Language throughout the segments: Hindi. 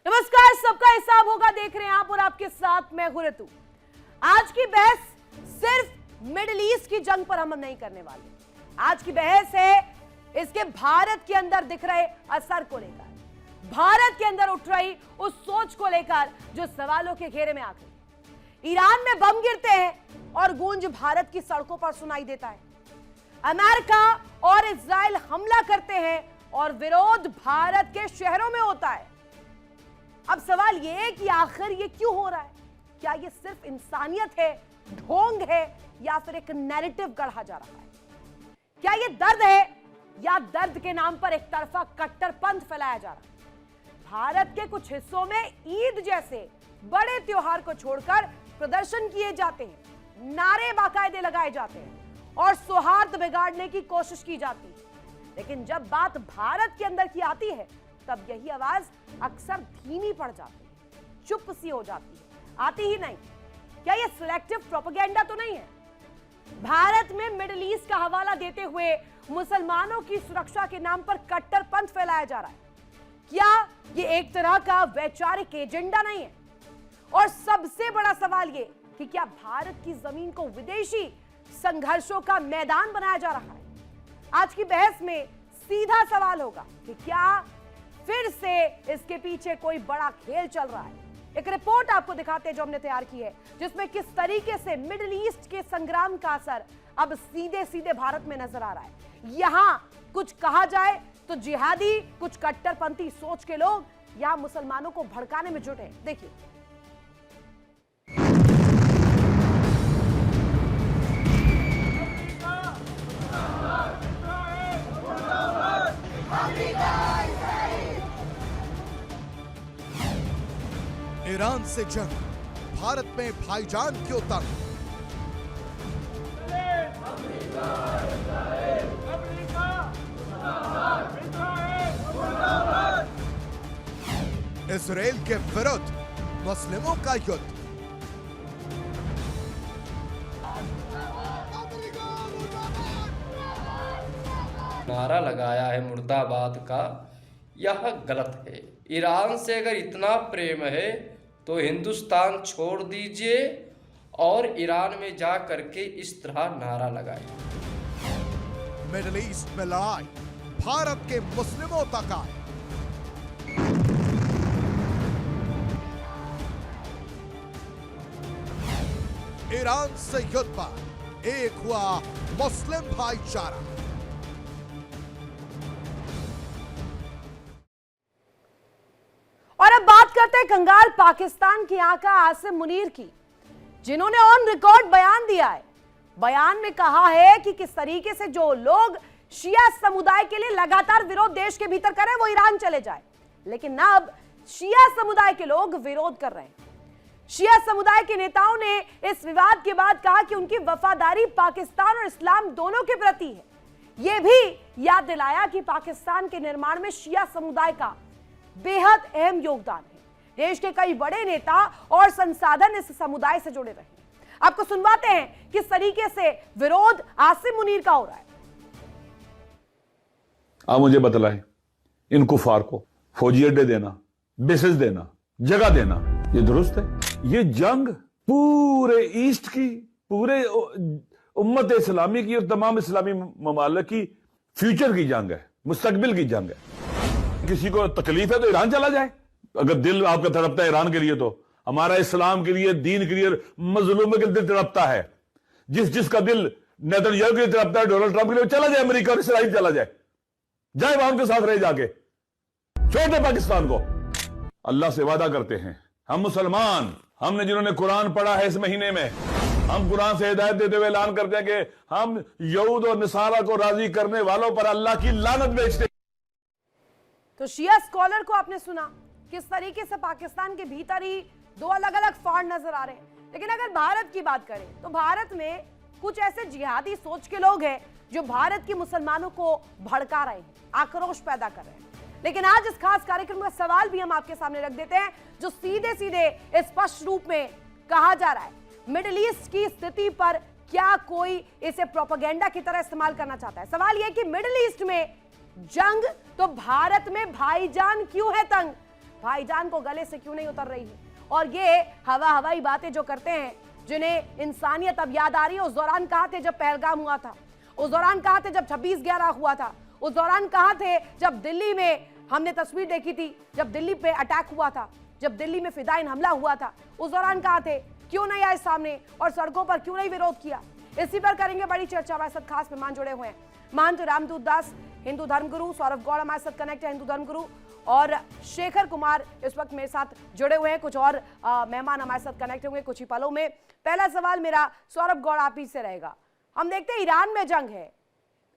नमस्कार, सबका हिसाब होगा देख रहे हैं आप और आपके साथ मैं हूं ऋतु। आज की बहस सिर्फ मिडिल ईस्ट की जंग पर हम नहीं करने वाले। आज की बहस है इसके भारत के अंदर दिख रहे असर को लेकर, भारत के अंदर उठ रही उस सोच को लेकर जो सवालों के घेरे में आ गई। ईरान में बम गिरते हैं और गूंज भारत की सड़कों पर सुनाई देता है। अमेरिका और इजराइल हमला करते हैं और विरोध भारत के शहरों में होता है। अब सवाल यह है कि आखिर ये क्यों हो रहा है? क्या ये सिर्फ इंसानियत है, ढोंग है, या फिर एक नैरेटिव गढ़ा जा रहा है? क्या ये दर्द है या दर्द के नाम पर एक तरफा कट्टरपंथ फैलाया जा रहा है? भारत के कुछ हिस्सों में ईद जैसे बड़े त्योहार को छोड़कर प्रदर्शन किए जाते हैं, नारे बाकायदे लगाए जाते हैं और सौहार्द बिगाड़ने की कोशिश की जाती है। लेकिन जब बात भारत के अंदर की आती है तब यही आवाज अक्सर धीमी पड़ जाती है, चुप सी हो जाती है, आती ही नहीं। क्या यह सिलेक्टिव प्रोपेगेंडा तो नहीं है? भारत में मिडिल ईस्ट का हवाला देते हुए मुसलमानों की सुरक्षा के नाम पर कट्टरपंथ फैलाया जा रहा है। क्या यह एक तरह का वैचारिक एजेंडा नहीं है? और सबसे बड़ा सवाल यह कि क्या भारत की जमीन को विदेशी संघर्षों का मैदान बनाया जा रहा है? आज की बहस में सीधा सवाल होगा कि क्या फिर से इसके पीछे कोई बड़ा खेल चल रहा है? एक रिपोर्ट आपको दिखाते हैं जो हमने तैयार की है, जिसमें किस तरीके से मिडिल ईस्ट के संग्राम का असर अब सीधे सीधे भारत में नजर आ रहा है। यहां कुछ कहा जाए तो जिहादी, कुछ कट्टरपंथी सोच के लोग यहां मुसलमानों को भड़काने में जुटे। देखिए, ईरान से जंग, भारत में भाईजान क्यों तंग? इजराइल के विरुद्ध मुस्लिमों का युद्ध। नारा लगाया है मुर्दाबाद का, यह गलत है। ईरान से अगर इतना प्रेम है तो हिंदुस्तान छोड़ दीजिए और ईरान में जा करके इस तरह नारा लगाइए। मिडिल ईस्ट में लड़ाई भारत के मुस्लिमों तक आए। ईरान से युद्ध पर एक हुआ मुस्लिम भाईचारा। और अब बात करते हैं कंगाल पाकिस्तान की आका आसिम मुनीर की, जिन्होंने ऑन रिकॉर्ड बयान दिया है। बयान में कहा है कि किस तरीके से जो लोग शिया समुदाय के लिए लगातार विरोध देश के भीतर कर रहे हैं वो ईरान चले जाए। लेकिन अब शिया समुदाय के लोग विरोध कर रहे हैं। शिया समुदाय के नेताओं ने इस विवाद के बाद कहा कि उनकी वफादारी पाकिस्तान और इस्लाम दोनों के प्रति है। यह भी याद दिलाया कि पाकिस्तान के निर्माण में शिया समुदाय का बेहद अहम योगदान है। देश के कई बड़े नेता और संसाधन इस समुदाय से जुड़े रहे हैं। आपको सुनवाते हैं किस तरीके से विरोध आसिम मुनीर का हो रहा है। आप मुझे बतलाएं, इन कुफार को फौजी अड्डे देना, बेसेस देना, जगह देना, ये दुरुस्त है? ये जंग पूरे ईस्ट की, पूरे उम्मत इस्लामी की और तमाम इस्लामी ममालिक की फ्यूचर की जंग है, मुस्तकबिल की जंग है। किसी को तकलीफ है तो ईरान चला जाए। अगर दिल आपका तड़पता है ईरान के लिए, तो हमारा इस्लाम के लिए, दीन के लिए, मजलूमों के दिल तड़पता है। जिसका दिल नेतन्याहू के लिए तड़पता है, डोनाल्ड ट्रंप के लिए, चला जाए अमेरिका और इसराइल चला जाए, जाए वहां उनके साथ रहे, जाके छोड़ दे पाकिस्तान को। अल्लाह से वादा करते हैं, हम मुसलमान, हमने जिन्होंने कुरान पढ़ा है इस महीने में, हम कुरान से हिदायत देते हुए ऐलान करते हैं कि हम यहूद और नसारा को राजी करने वालों पर अल्लाह की लानत भेजते। तो शिया स्कॉलर को आपने सुना किस तरीके से पाकिस्तान के भीतर ही दो अलग अलग फाड़ नजर आ रहे हैं। लेकिन अगर भारत की बात करें तो भारत में कुछ ऐसे जिहादी सोच के लोग हैं जो भारत के मुसलमानों को भड़का रहे हैं, आक्रोश पैदा कर रहे हैं। लेकिन आज इस खास कार्यक्रम का सवाल भी हम आपके सामने रख देते हैं, जो सीधे सीधे स्पष्ट रूप में कहा जा रहा है। मिडिल ईस्ट की स्थिति पर क्या कोई इसे प्रोपेगेंडा की तरह इस्तेमाल करना चाहता है? सवाल यह कि मिडिल ईस्ट में जंग तो भारत में भाईजान क्यों है तंग? भाईजान को गले से क्यों नहीं उतर रही है? और ये हवाई बातें जो करते हैं, जिन्हें इंसानियत अब याद आ रही है, उस दौरान कहां थे जब पहलगाम हुआ था? उस दौरान कहां थे जब 26/11 हुआ था? उस दौरान कहां थे जब दिल्ली में हमने तस्वीर देखी थी, जब दिल्ली पे अटैक हुआ था, जब दिल्ली में फिदाइन हमला हुआ था? उस दौरान कहां थे? क्यों नहीं आए सामने और सड़कों पर क्यों नहीं विरोध किया? इसी पर करेंगे बड़ी चर्चा। हमारे साथ खास मेहमान जुड़े हुए हैं, महंत रामदूत दास हिंदू धर्मगुरु, सौरभ गौड़ हमारे साथ कनेक्ट है हिंदू धर्मगुरु, और शेखर कुमार इस वक्त मेरे साथ जुड़े हुए हैं। कुछ और मेहमान हमारे साथ कनेक्ट हुए कुछ ही पलों में। पहला सवाल मेरा सौरभ गौड़ आप ही से रहेगा। हम देखते हैं ईरान में जंग है,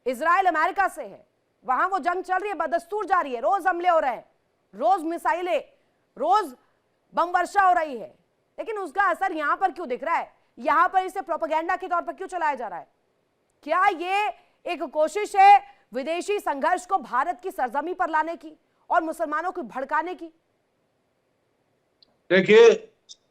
इजराइल अमेरिका से है, वहां वो जंग चल रही है, बदस्तूर जारी है, रोज हमले हो रहे हैं, रोज मिसाइलें, रोज बम वर्षा हो रही है, लेकिन उसका असर यहां पर क्यों दिख रहा है? यहां पर इसे प्रोपेगेंडा के तौर पर क्यों चलाया जा रहा है? क्या ये एक कोशिश है विदेशी संघर्ष को भारत की सरजमी पर लाने की और मुसलमानों को भड़काने की? देखिए,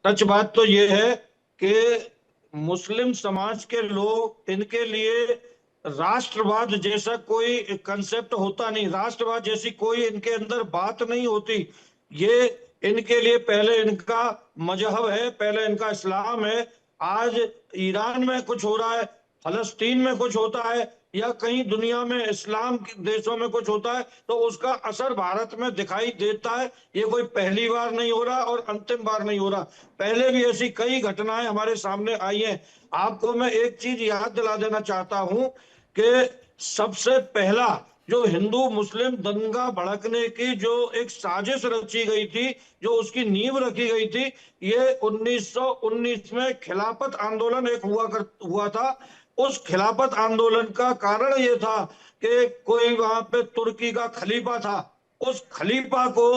सच बात तो ये है कि मुस्लिम समाज के लोग, इनके लिए राष्ट्रवाद जैसा कोई कंसेप्ट होता नहीं, राष्ट्रवाद जैसी कोई इनके अंदर बात नहीं होती। ये इनके लिए पहले इनका मजहब है, पहले इनका इस्लाम है। आज ईरान में कुछ हो रहा है, फलस्तीन में कुछ होता है, या कहीं दुनिया में इस्लाम के देशों में कुछ होता है, तो उसका असर भारत में दिखाई देता है। ये कोई पहली बार नहीं हो रहा और अंतिम बार नहीं हो रहा, पहले भी ऐसी कई घटनाएं हमारे सामने आई हैं। आपको मैं एक चीज याद दिला देना चाहता हूं कि सबसे पहला जो हिंदू मुस्लिम दंगा भड़कने की जो एक साजिश रची गई थी, जो उसकी नींव रखी गई थी, ये 1919 में खिलाफत आंदोलन एक हुआ था। उस खिलाफत आंदोलन का कारण ये था कि कोई वहां पे तुर्की का खलीफा था, उस खलीफा को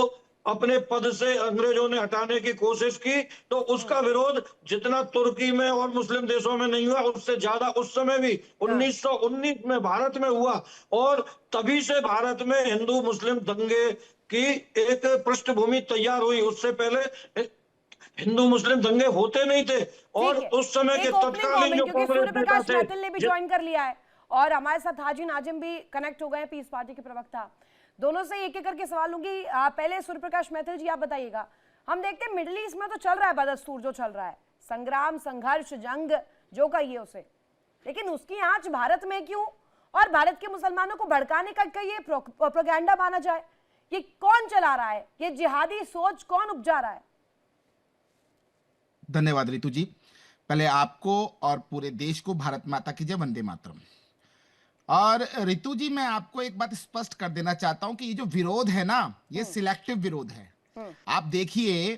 अपने पद से अंग्रेजों ने हटाने की कोशिश की, तो उसका विरोध जितना तुर्की में और मुस्लिम देशों में नहीं हुआ, उससे ज्यादा उस समय भी 1919 में भारत में हुआ। और तभी से भारत में हिंदू मुस्लिम दंगे की एक पृष्ठभूमि तैयार हुई। उससे पहले हिंदू मुस्लिम दंगे होते नहीं थे। और उस समय के तत्कालीन जो सूर्य प्रकाश मैथिल ने भी ज्वाइन कर लिया है और हमारे साथ हाजी नाजिम भी कनेक्ट हो गए, पीस पार्टी के प्रवक्ता। दोनों से एक एक करके सवाल लूंगी। पहले सूर्य प्रकाश मैथिल जी आप बताइएगा, हम देखते हैं मिडिल ईस्ट में तो चल रहा है बदस्तूर, जो चल रहा है संग्राम, संघर्ष, जंग जो कहिए उसे, लेकिन उसकी आंच भारत में क्यों? और भारत के मुसलमानों को भड़काने का ये प्रोपेगेंडा माना जाए, ये कौन चला रहा है? ये जिहादी सोच कौन उपजा रहा है? धन्यवाद रितु जी। पहले आपको और पूरे देश को भारत माता की जय, वंदे मातरम। और रितु जी, मैं आपको एक बात स्पष्ट कर देना चाहता हूं कि ये जो विरोध है ना, ये सिलेक्टिव विरोध है। आप देखिए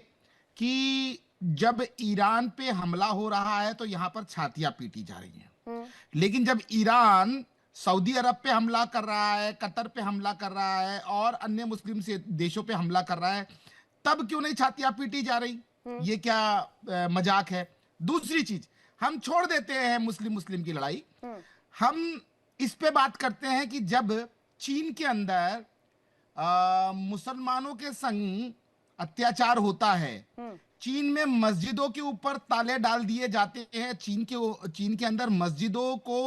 कि जब ईरान पे हमला हो रहा है तो यहां पर छातियां पीटी जा रही हैं, लेकिन जब ईरान सऊदी अरब पे हमला कर रहा है, कतर पे हमला कर रहा है और अन्य मुस्लिम देशों पे हमला कर रहा है, तब क्यों नहीं छातियां पीटी जा रही? ये क्या मजाक है? दूसरी चीज, हम छोड़ देते हैं मुस्लिम की लड़ाई, हम इस पे बात करते हैं कि जब चीन के अंदर मुसलमानों के संग अत्याचार होता है, चीन में मस्जिदों के ऊपर ताले डाल दिए जाते हैं, चीन के अंदर मस्जिदों को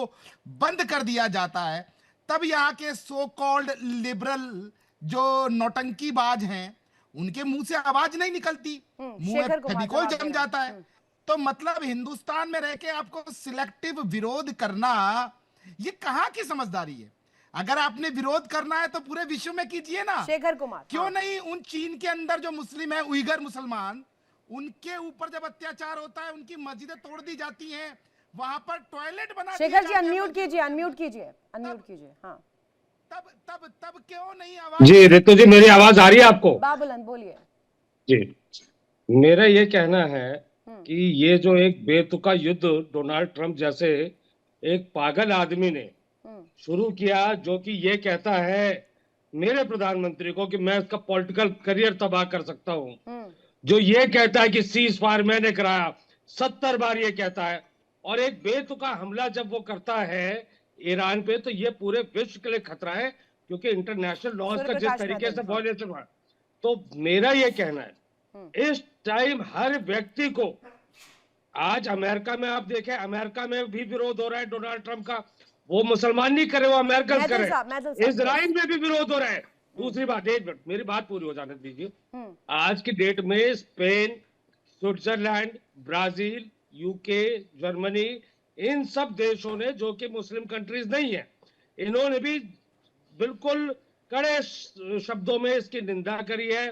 बंद कर दिया जाता है, तब यहाँ के सो कॉल्ड लिबरल जो नौटंकीबाज हैं, उनके मुंह से आवाज नहीं निकलती, मुंह में फेविकोल जम जाता है। तो मतलब हिंदुस्तान में रह के आपको सिलेक्टिव विरोध करना, ये कहां की समझदारी है? अगर आपने विरोध करना है तो पूरे विश्व में कीजिए ना। शेखर कुमार, क्यों नहीं उन चीन के अंदर जो मुस्लिम है, उइगर मुसलमान, उनके ऊपर जब अत्याचार होता है, उनकी मस्जिदें तोड़ दी जाती हैं, वहां पर टॉयलेट बना, शेखर जी अनम्यूट कीजिए, अनम्यूट कीजिए, अनम्यूट कीजिए। हाँ, तब क्यों नहीं आवाज? जी रितु जी, मेरी आवाज आ रही है आपको? बाबुलन बोलिए। जी, मेरा ये कहना है कि ये जो एक बेतुका युद्ध डोनाल्ड ट्रंप जैसे एक पागल आदमी ने शुरू किया, जो कि ये कहता है मेरे प्रधानमंत्री को कि मैं इसका पॉलिटिकल करियर तबाह कर सकता हूं, जो ये कहता है कि सीज फायर मैंने कराया, 70 बार ये कहता है, और एक बेतुका हमला जब वो करता है ईरान पे, तो ये पूरे विश्व के लिए खतरा है, क्योंकि इंटरनेशनल लॉज का जिस तरीके से वायलेशन हुआ। तो मेरा ये कहना है, इस टाइम हर व्यक्ति को, आज अमेरिका में आप देखें, अमेरिका में भी विरोध हो रहा है डोनाल्ड ट्रंप का, वो मुसलमान नहीं करे, वो अमेरिकन करे। इजराइल में भी विरोध हो रहा है, दूसरी बात, एक मिनट मेरी बात पूरी हो जाने दीजिए। आज की डेट में Spain, Switzerland, Brazil, UK, Germany, इन सब देशों ने, जो कि मुस्लिम कंट्रीज नहीं है, इन्होंने भी बिल्कुल कड़े शब्दों में इसकी निंदा करी है।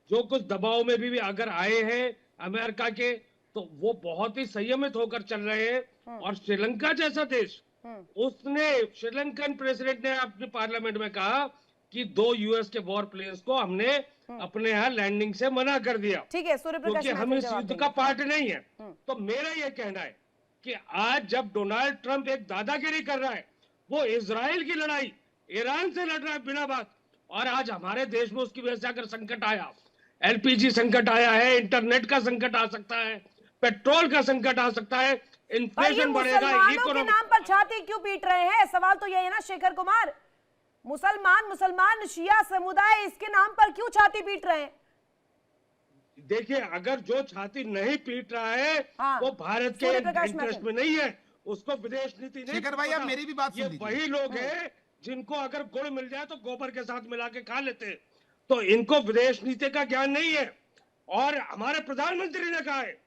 जो कुछ दबाव में भी अगर आए हैं अमेरिका के, तो वो बहुत ही संयमित होकर चल रहे हैं। और श्रीलंका जैसा देश, उसने, श्रीलंकन प्रेसिडेंट ने अपने पार्लियामेंट में कहा कि 2 यूएस के वॉर प्लेन्स को हमने अपने यहाँ लैंडिंग से मना कर दिया, ठीक है, सूर्य प्रकाश क्योंकि हम इस युद्ध का पार्ट नहीं है। तो मेरा यह कहना है कि आज जब डोनाल्ड ट्रंप एक दादागिरी कर रहा है, वो इजराइल की लड़ाई ईरान से लड़ रहा है बिना बात, और आज हमारे देश में उसकी वजह से अगर संकट आया, एलपीजी संकट आया है, इंटरनेट का संकट आ सकता है, पेट्रोल का संकट आ सकता है, इन्फ्लेशन बढ़ेगा, मुसलमानों के नाम पर छाती क्यों पीट रहे हैं? सवाल तो यही है ना शेखर कुमार, मुसलमान शिया समुदाय इसके नाम पर क्यों छाती पीट रहे हैं? देखिए, अगर जो छाती नहीं पीट रहा है, हाँ, वो भारत के इंटरेस्ट में नहीं है, उसको विदेश नीति नहीं। शेखर भाई, आप मेरी भी बात सुन लीजिए। वही लोग हैं जिनको अगर गुड़ मिल जाए तो गोबर के साथ मिला के खा लेते हैं, तो इनको विदेश नीति का ज्ञान नहीं है। और हमारे प्रधानमंत्री ने कहा है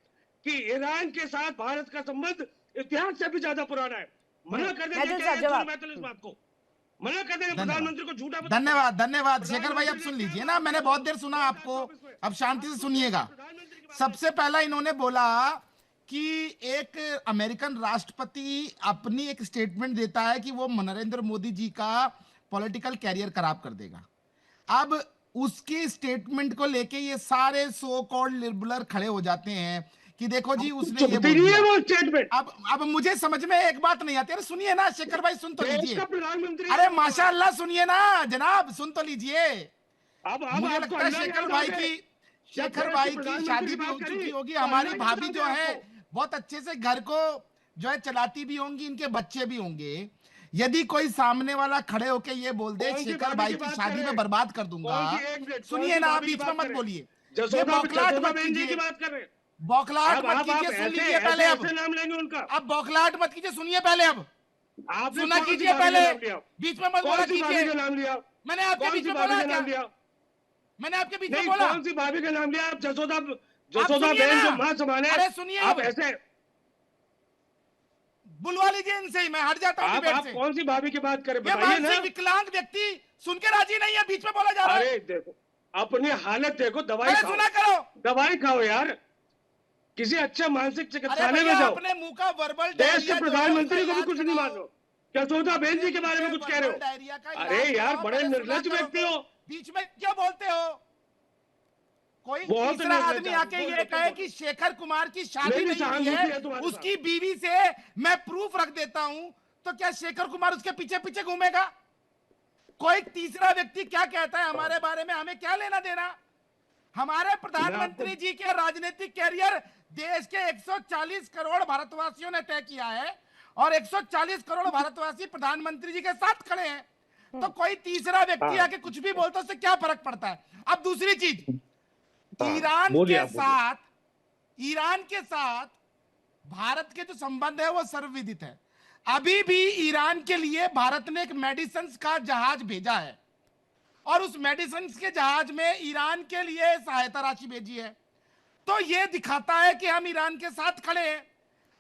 कि ईरान के साथ भारत का संबंध इतिहास से भी ज्यादा पुराना है। मना कर देंगे इस बात को, मना कर देंगे प्रधानमंत्री को झूठा। धन्यवाद शेखर भाई, अब सुन लीजिए ना, मैंने बहुत देर सुना आपको, अब शांति से सुनिएगा। सबसे पहला इन्होंने बोला कि एक अमेरिकन राष्ट्रपति अपनी एक स्टेटमेंट देता है कि वो नरेंद्र मोदी जी का पॉलिटिकल कैरियर खराब कर देगा। अब उसकी स्टेटमेंट को लेके ये सारे सो कॉल्ड लिबरल खड़े हो जाते हैं कि देखो जी उसने ये बोल दिया। वो स्टेटमेंट अब मुझे समझ में एक बात नहीं आती। अरे सुनिए ना शेखर भाई, सुन तो लीजिए। प्रधानमंत्री, अरे माशाअल्लाह सुनिए ना जनाब, सुन तो लीजिए। अब मुझे लगता है शेखर भाई की शादी भी हो चुकी होगी। हमारी भाभी जो है बहुत अच्छे से घर को जो है चलाती भी होंगी, इनके बच्चे भी होंगे। यदि कोई सामने वाला खड़े होके ये बोल दे शेखर भाई की शादी में बर्बाद कर दूंगा, सुनिए ना, आप बीच में मत बोलिए, ये बौखलाहट मत कीजिए, बौखलाहट मत कीजिए, सुन लीजिए पहले। अब नाम लेंगे उनका, अब बौखलाहट मत कीजिए, सुनिए पहले। अब आप सुना कीजिए पहले, बीच में मत बोला कीजिए। नाम लिया मैंने आपके बीच में बोला क्या? मैंने आपके बीच में बोला? कौन सी भाभी का नाम लिया? आप जसोदा बहन जो मां समान है। अरे सुनिए, आप ऐसे बुलवा लीजिए इनसे ही, मैं हट जाता हूँ डिबेट आप से। कौन सी भाभी की बात करें, ये बताइए ना। मानसिक विकलांग व्यक्ति सुन के राजी नहीं है, बीच में बोला जा रहा है। अरे देखो, अपनी हालत देखो, दवाई खाओ, सुना करो, दवाई खाओ यार, किसी अच्छे मानसिक चिकित्सालय में जाओ। अपने मुंह का वर्बल देश के प्रधानमंत्री को भी कुछ नहीं मान लो, जसोदा बहन जी के बारे में कुछ कह रहे हो। अरे यार, बड़े निर्लज व्यक्ति हो, बीच में क्या बोलते हो? कोई बहुत तीसरा आदमी आके ये कहे कि शेखर कुमार की शादी नहीं हुई है, उसकी बीवी से मैं प्रूफ रख देता हूं, तो क्या शेखर कुमार उसके पीछे पीछे घूमेगा? कोई तीसरा व्यक्ति क्या कहता है हमारे बारे में, हमें क्या लेना देना? हमारे प्रधानमंत्री जी के राजनीतिक कैरियर देश के 140 करोड़ भारतवासियों ने तय किया है, और 140 करोड़ भारतवासी प्रधानमंत्री जी के साथ खड़े हैं। तो कोई तीसरा व्यक्ति आके कुछ भी बोलता है, उससे क्या फर्क पड़ता है? अब दूसरी चीज, ईरान के साथ भारत के जो संबंध है वो सर्वविदित है। अभी भी ईरान के लिए भारत ने एक मेडिसिन का जहाज भेजा है, और उस मेडिसिन के जहाज में ईरान के लिए सहायता राशि भेजी है। तो ये दिखाता है कि हम ईरान के साथ खड़े हैं।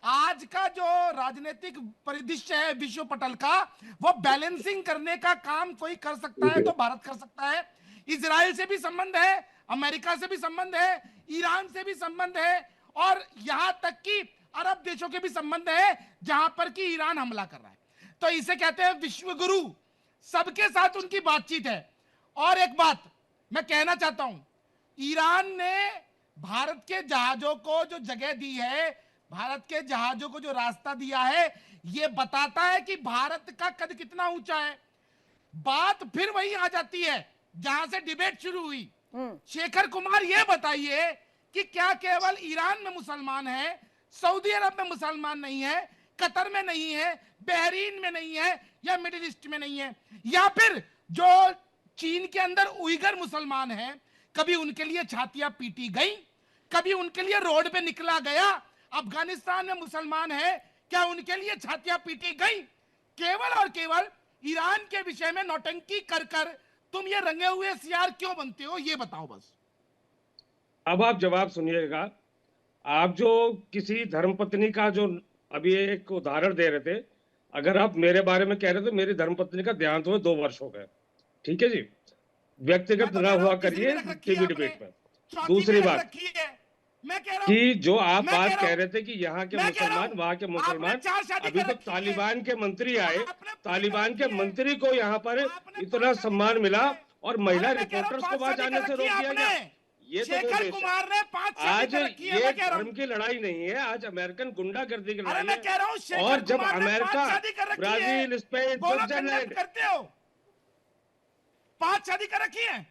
आज का जो राजनीतिक परिदृश्य है विश्व पटल का, वो बैलेंसिंग करने का काम कोई कर सकता है तो भारत कर सकता है। इजराइल से भी संबंध है, अमेरिका से भी संबंध है, ईरान से भी संबंध है, और यहां तक कि अरब देशों के भी संबंध है जहां पर कि ईरान हमला कर रहा है। तो इसे कहते हैं विश्व गुरु, सबके साथ उनकी बातचीत है। और एक बात मैं कहना चाहता हूं, ईरान ने भारत के जहाजों को जो जगह दी है, भारत के जहाजों को जो रास्ता दिया है, यह बताता है कि भारत का कद कितना ऊंचा है। बात फिर वही आ जाती है जहां से डिबेट शुरू हुई। शेखर कुमार, ये बताइए कि क्या केवल ईरान में मुसलमान है, सऊदी अरब में मुसलमान नहीं है, कतर में नहीं है, बहरीन में नहीं है, या मिडिल ईस्ट में नहीं है, या फिर जो चीन के अंदर उइगर मुसलमान हैं, कभी उनके लिए छातियां पीटी गई, कभी उनके लिए रोड पे निकला गया? अफगानिस्तान में मुसलमान है, क्या उनके लिए छातियां पीटी गई? केवल और केवल ईरान के विषय में नौटंकी कर कर तुम ये रंगे हुए सियार क्यों बनते हो, ये बताओ बस। अब आप जवाब सुनिएगा। आप जो किसी धर्मपत्नी का जो अभी एक उदाहरण दे रहे थे, अगर आप मेरे बारे में कह रहे थे, मेरी धर्मपत्नी का देहांत हुए 2 वर्ष हो गए, ठीक है जी, व्यक्तिगत ना हुआ करिए टीवी डिबेट में। दूसरी बात कि जो आप बात कह रहे थे कि यहाँ के मुसलमान, वहां के मुसलमान, अभी तो तालिबान के मंत्री आए, तालिबान के मंत्री को यहाँ पर इतना सम्मान मिला और महिला रिपोर्टर्स को वहां जाने से रोक दिया गया। ये तो वो देश है। आज ये धर्म की लड़ाई नहीं है, आज अमेरिकन गुंडागर्दी की लड़ाई है। और जब अमेरिका, ब्राजील, स्पेन, स्विट्जरलैंड करते हो, 5 शादी कर रखी है।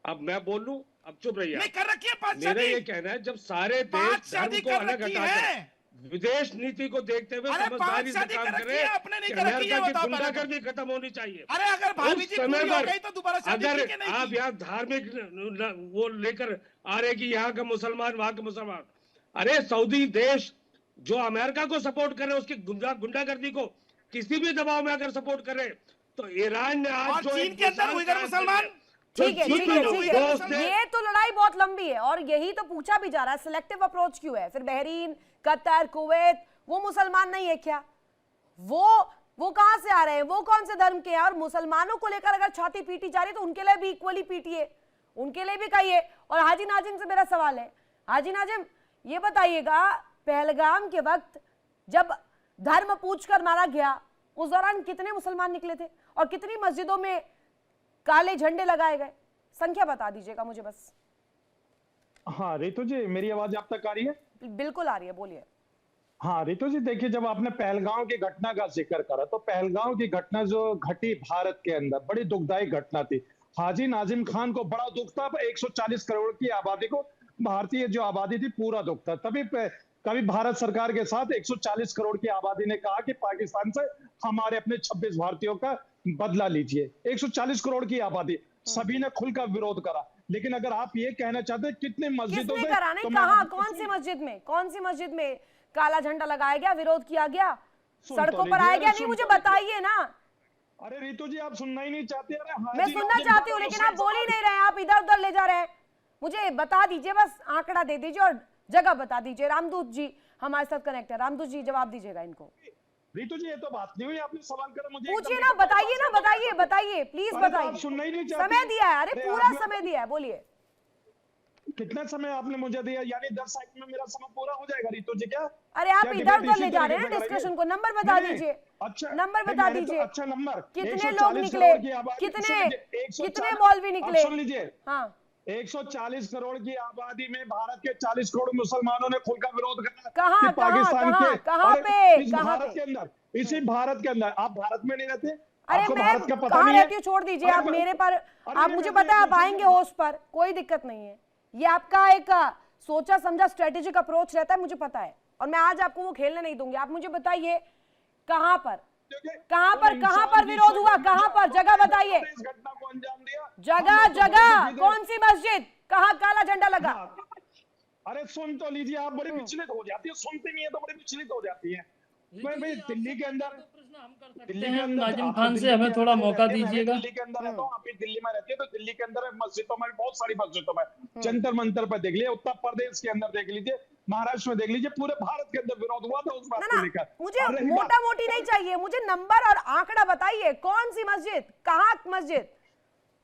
अब मैं बोलूं, अब चुप रहिए। नहीं कर रखी है 5 मेरा शादी। ये कहना है, जब सारे देश धर्म को अलग हटाकर विदेश नीति को देखते हुए समझदारी से काम करें, अमेरिका की गुंडागर्दी खत्म होनी चाहिए। अरे अगर भाभी जी पूरी हो गई तो दोबारा शादी अगर की नहीं आप की? यहाँ धार्मिक वो लेकर आ रहे कि यहाँ का मुसलमान, वहां का मुसलमान, अरे सऊदी देश जो अमेरिका को सपोर्ट करे, उसकी गुंडागर्दी को किसी भी दबाव में अगर सपोर्ट करे, तो ईरान ने आज जो चीन के अंदर उइगर मुसलमान, ठीक है ठीक है ठीक है, ये तो लड़ाई बहुत लंबी है और यही तो पूछा भी जा रहा है, सिलेक्टिव अप्रोच क्यों है? फिर बहरीन, कतर, कुवैत, वो मुसलमान नहीं है क्या? वो कहां से आ रहे हैं? वो कौन से धर्म के हैं? और मुसलमानों को लेकर अगर छाती पीटी जा रही है तो उनके लिए भी इक्वली पीटिए, उनके लिए भी कहिए। और हाजी नाजिम से मेरा सवाल है, हाजी नाजिम ये बताइएगा, पहलगाम के वक्त जब धर्म पूछकर मारा गया, उस दौरान कितने मुसलमान निकले थे और कितनी मस्जिदों में काले झंडे लगाए गए? संख्या बता दीजिएगा मुझे बस। हाँ रितु जी, मेरी आवाज आप तक आ रही है? बिल्कुल आ रही है, बोलिए। हाँ रितु जी, देखिए जब आपने पहलगांव की घटना का जिक्र करा, तो पहलगांव की घटना जो घटी भारत के अंदर, बड़ी दुखदायी घटना थी। हाजी नाजिम खान को बड़ा दुख था, 140 करोड़ की आबादी को, भारतीय जो आबादी थी, पूरा दुख था। तभी कभी भारत सरकार के साथ 140 करोड़ की आबादी ने कहा कि पाकिस्तान से हमारे अपने 26 भारतीयों का बदला लीजिए। 140 करोड़ की आबादी, सभी ने खुलकर विरोध करा। लेकिन अगर आप ये कहना चाहते हैं कितने मस्जिदों से कहा, कौन सी मस्जिद में काला झंडा लगाया गया, विरोध किया गया, सड़कों पर आया गया? नहीं, मुझे बताइए ना। अरे रितु जी, आप सुनना ही नहीं चाहते। मैं सुनना चाहती हूँ लेकिन आप बोल ही नहीं रहे हैं, आप इधर उधर ले जा रहे हैं। मुझे बता दीजिए, बस आंकड़ा दे दीजिए और जगह बता दीजिए। रामदूत जी हमारे साथ कनेक्ट है, रामदूत जी जवाब दीजिएगा इनको। रितु जी, ये तो बात नहीं हुई, आपने सवाल करा मुझे। पूछिए ना, बताइए प्लीज बताइए। सुनना ही नहीं चाहते। समय दिया है, अरे पूरा समय दिया है, बोलिए। कितना समय आपने मुझे दिया? यानी 10 सेकंड में मेरा समय पूरा हो जाएगा रितु जी क्या? अरे आप इधर उधर ले जा रहे हैं डिस्कशन को। नंबर बता दीजिए। अच्छा नंबर बता दीजिए। अच्छा नंबर, कितने लोग निकले, कितने मौलवी निकले? सुन लीजिए, हाँ 140 करोड़ की आबादी में भारत के 40 करोड़ मुसलमानों ने खुलकर विरोध करा। कहाँ भारत के अंदर, इसी भारत के अंदर। आप भारत में नहीं रहते? अरे आपको मैं भारत का पता कहाँ नहीं है? रहती हूँ, छोड़ दीजिए आप मेरे पर। आप मुझे पता है आप आएंगे होस्ट पर, कोई दिक्कत नहीं है। ये आपका एक सोचा समझा स्ट्रेटेजिक अप्रोच रहता है, मुझे पता है, और मैं आज आपको वो खेलने नहीं दूंगी। आप मुझे बताइए कहां पर विरोध हुआ, कहां पर? जगह बताइए, घटना को अंजाम दिया। जगह कौन सी मस्जिद, कहां काला झंडा लगा? अरे सुन तो लीजिए, आप बड़ी विचलित हो जाती है, सुनते नहीं है तो बड़ी विचलित हो जाती है। भाई दिल्ली के अंदर नाजिम खान से हमें थोड़ा मौका दीजिएगा। दिल्ली के अंदर रहता हूँ, आप भी दिल्ली में रहती है, तो दिल्ली के अंदर मस्जिदों में, बहुत सारी मस्जिदों में, जंतर मंतर पर देख लीजिए, उत्तर प्रदेश के अंदर देख लीजिए, महाराष्ट्र में देख लीजिए, पूरे भारत के अंदर विरोध हुआ था उस बात को लेकर। मुझे मोटा मोटी नहीं चाहिए, मुझे नंबर और आंकड़ा बताइए। कौन सी मस्जिद, कहाँ मस्जिद?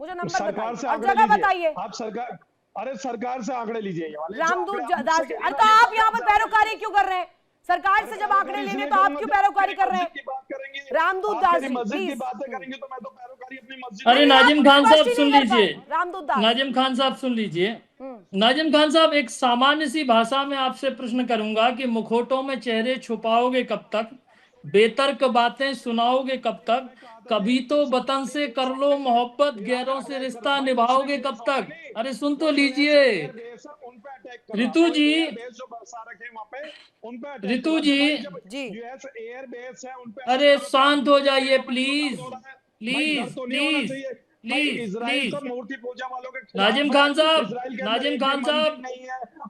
मुझे नंबर बताइए और जगह बताइए। आप सरकार, अरे सरकार से आंकड़े लीजिए। रामदूत दास, अरे तो आप यहाँ पर पैरोकारी क्यों कर रहे हैं? सरकार से जब आंकड़े लेने तो आप क्यों पैरोकारी कर रहे हैं? रामदूत दास जी प्लीज। करेंगे तो मैं तो पैरोकारी अपनी मस्जिद। अरे नाजिम खान साहब सुन लीजिए, रामदूत दास, नाजिम खान साहब सुन लीजिए। नाजिम खान साहब, एक सामान्य सी भाषा में आपसे प्रश्न करूंगा कि मुखौटों में चेहरे छुपाओगे कब तक, बेतर्क बातें सुनाओगे कब तक, कभी तो वतन से कर लो मोहब्बत, गैरों से रिश्ता निभाओगे कब तक? अरे सुन तो लीजिए रितु जी, रितु जी, अरे शांत हो जाइए please please please please please. Nazim Khan साहब,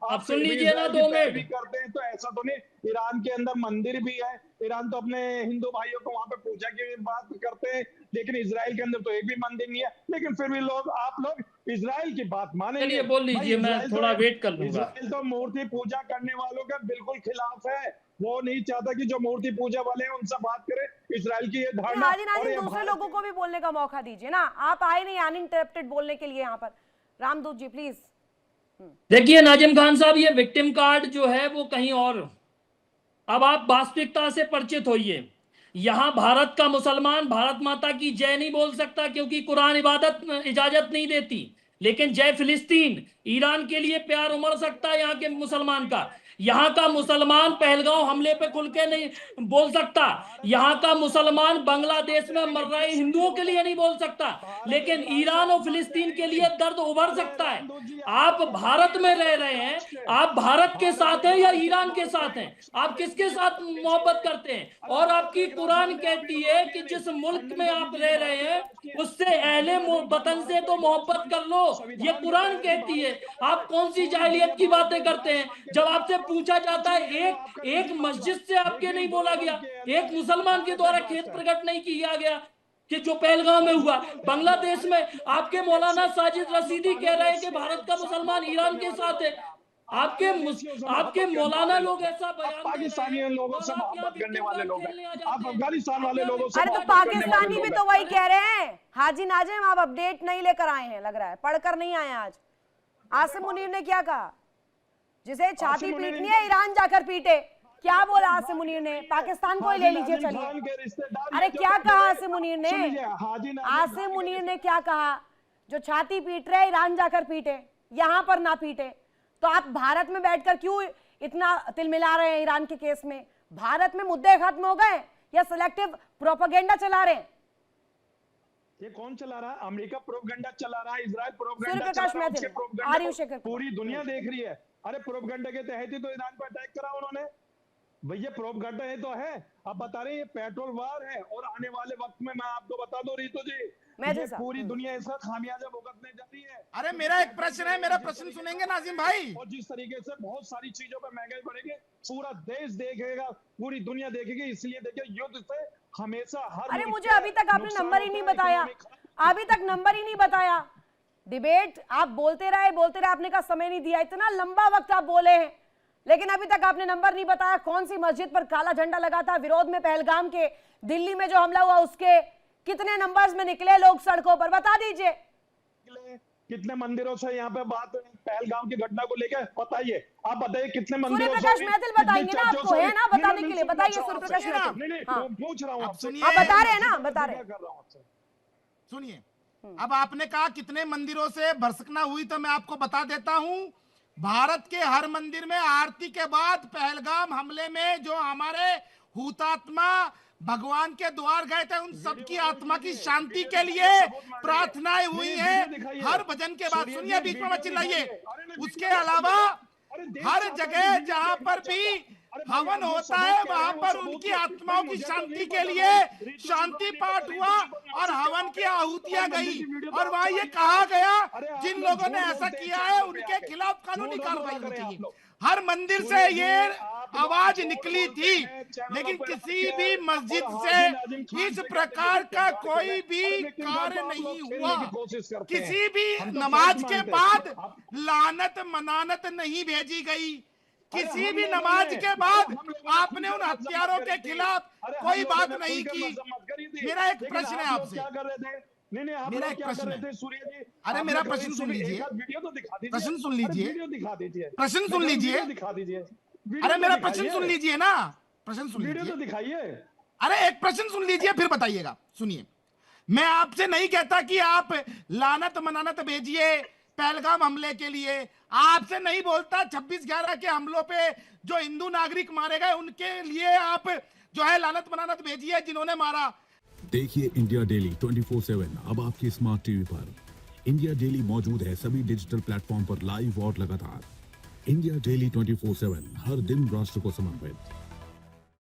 आप सुन लीजिए ना 2 मिनट। करते हैं तो ऐसा तो नहीं, ईरान के अंदर मंदिर भी है। ईरान तो अपने हिंदू भाइयों को वहां पे पूजा की बात करते हैं, लेकिन इजराइल के अंदर तो एक भी मंदिर नहीं है। लेकिन फिर भी आप लोग इजराइल की बात मानेंगे? चलिए बोल लीजिए, मैं थोड़ा वेट कर लूंगा। इजराइल तो मूर्ति पूजा करने वालों का बिल्कुल खिलाफ है। वो नहीं चाहता कि जो मूर्ति पूजा वाले हैं उनसे बात करें। इजराइल की ये धारणा, और ये दूसरे लोगों को भी बोलने का मौका दीजिए ना, आप आए नहीं अनइंटरप्टेड बोलने के लिए यहाँ पर। रामदूत जी प्लीज। देखिए नाजिम खान साहब, ये विक्टिम कार्ड जो है वो कहीं और। अब आप वास्तविकता से परिचित होइए। यहाँ भारत का मुसलमान भारत माता की जय नहीं बोल सकता क्योंकि कुरान इजाजत नहीं देती, लेकिन जय फिलिस्तीन, ईरान के लिए प्यार उमड़ सकता है यहाँ के मुसलमान का। यहाँ का मुसलमान पहलगांव हमले पे खुल के नहीं बोल सकता। यहाँ का मुसलमान बांग्लादेश में मर रहे हिंदुओं के लिए नहीं बोल सकता, लेकिन ईरान और फिलिस्तीन के लिए दर्द उभर सकता है। आप भारत में रह रहे हैं, आप भारत के साथ हैं या ईरान के साथ हैं? आप किसके साथ मोहब्बत करते हैं? और आपकी कुरान कहती है कि जिस मुल्क में आप रह रहे हैं उससे अहले वतन से तो मोहब्बत कर लो, ये कुरान कहती है। आप कौन सी जाहिलियत की बातें करते हैं? जब आपसे पूछा जाता है, एक मस्जिद से आपके नहीं बोला गया, एक मुसलमान के द्वारा खेद प्रकट नहीं किया गया कि जो पहलगाम में हुआ। बांग्लादेश में आपके मौलाना साजिद रशीदी कह रहे हैं कि भारत का मुसलमान ईरान के साथ है। आपके मौलाना लोग ऐसा बयान, पाकिस्तानी लोगों से मोहब्बत करने वाले लोग हैं, आप अफगानिस्तान वाले लोगों से। अरे तो पाकिस्तानी भी तो वही कह रहे हैं। हाजी नाजिम, आप अपडेट नहीं लेकर आए हैं, लग रहा है पढ़कर नहीं आए आज। आसिम मुनीर ने क्या कहा? जिसे छाती पीटनी है ईरान जाकर पीटे। क्या बोला आसिम मुनीर ने? पाकिस्तान को ही ले लीजिए चलिए। अरे क्या कहा आसिम मुनीर ने? आसिम मुनीर ने क्या कहा? जो छाती पीट रहे ईरान जाकर पीटे, यहां पर ना पीटे। तो आप भारत में बैठकर क्यों इतना तिलमिला रहे हैं ईरान के केस में? भारत में मुद्दे खत्म हो गए या सिलेक्टिव प्रोपेगेंडा चला रहे हैं? ये कौन चला रहा है? अमेरिका प्रोपेगेंडा चला रहा है, इजराइल प्रोपेगेंडा सूर्य चला प्रकाश रहा है। मैथिल, उसके प्रोपेगेंडा को पूरी दुनिया देख रही है। अरे प्रोपेगेंडा के तहत ही तो ईरान पर अटैक करा उन्होंने। भैया प्रोपेगेंडा है तो है। अब बता रहे हैं ये पेट्रोल वार है, और आने वाले वक्त में मैं आपको बता दूं रितु जी, ये पूरी दुनिया इसका खामियाजा भुगतने जा रही है। अरे मेरा एक प्रश्न है, मेरा प्रश्न सुनेंगे नाजिम भाई? और जिस तरीके से बहुत सारी चीजों पर महंगाई बढ़ेगी, पूरा देश देखेगा, पूरी दुनिया देखेगी। इसलिए देखिए, युद्ध से हमेशा हर। अरे मुझे अभी तक आपने नंबर ही नहीं बताया, अभी तक नंबर ही नहीं बताया। डिबेट आप बोलते रहे, आपने कहा समय नहीं दिया। इतना लंबा वक्त आप बोले हैं, लेकिन अभी तक आपने नंबर नहीं बताया। कौन सी मस्जिद पर काला झंडा लगा था विरोध में पहलगाम के? दिल्ली में जो हमला हुआ उसके कितने नंबर्स में निकले लोग सड़कों पर? बता दीजिए। कितने मंदिरों से यहाँ पे बात पहलगाम की घटना को लेकर बताइए। आप बताइए कितने मंदिरों से? सूर्य प्रकाश मैथिल बताएंगे ना, आपको है ना बताने के लिए, बताइए सूर्य प्रकाश मैथिल। पूछ रहा हूँ आपसे, आप बता रहे हैं ना, बता रहे हैं। सुनिए, अब आपने कहा कितने मंदिरों से भर्सकना हुई, तो मैं आपको बता देता हूं। भारत के हर मंदिर में आरती के बाद पहलगाम हमले में जो हमारे हुतात्मा भगवान के द्वार गए थे, उन सबकी आत्मा की शांति के लिए प्रार्थनाएं हुई हैं। हर भजन के बाद, सुनिए बीच में मत चिल्लाइए। उसके अलावा हर जगह जहां पर भी हवन होता है वहां पर उनकी आत्माओं की शांति के लिए शांति पाठ हुआ और हवन की आहुतियां गई। और वहां ये कहा गया जिन लोगों ने ऐसा किया है उनके खिलाफ कानूनी कार्रवाई होनी चाहिए। हर मंदिर से ये आवाज निकली थी, लेकिन किसी भी मस्जिद से इस प्रकार का कोई भी कार्य नहीं हुआ। किसी भी नमाज के बाद लानत मनानत नहीं भेजी गई। किसी भी नमाज के बाद आपने उन हत्यारों के खिलाफ कोई बात नहीं की। मेरा एक प्रश्न है आपसे, मेरा एक प्रश्न है। अरे मेरा प्रश्न सुन लीजिए, प्रश्न सुन लीजिए, प्रश्न सुन लीजिए। अरे मेरा प्रश्न सुन लीजिए ना, प्रश्न सुन लीजिए, दिखाइए। अरे एक प्रश्न सुन लीजिए फिर बताइएगा। सुनिए, मैं आपसे नहीं कहता कि आप लानत मनानत भेजिए पहलगाम हमले के लिए। आपसे नहीं बोलता 26/11 के हमलों पे जो हिंदू नागरिक मारे गए उनके लिए आप जो है लानत मनानत भेजिए जिन्होंने मारा। देखिए इंडिया डेली 24/7 अब आपके स्मार्ट टीवी पर। इंडिया डेली मौजूद है सभी डिजिटल प्लेटफॉर्म पर लाइव और लगातार। इंडिया डेली 24/7 हर दिन राष्ट्र को समर्पित।